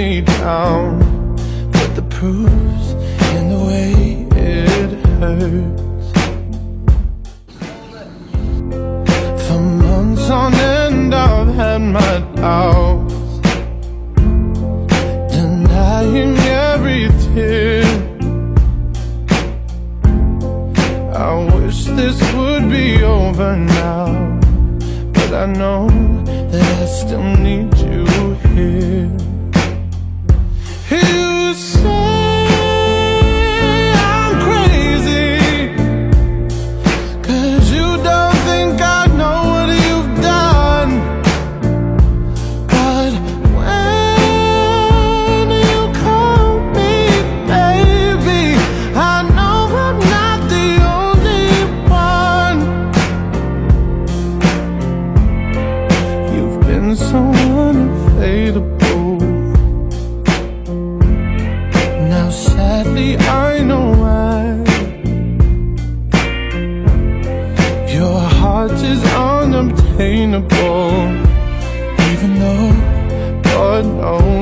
me down, but the proof's in the way it hurts. For months on end I've had my doubts, denying every tear. I wish this would be over now, but I know that I still need you here. You say I'm crazy, 'cause you don't think I know what you've done. But when you call me baby, I know I'm not the only one. You've been so unavailable. Now sadly I know why. Your heart is unobtainable, even though God knows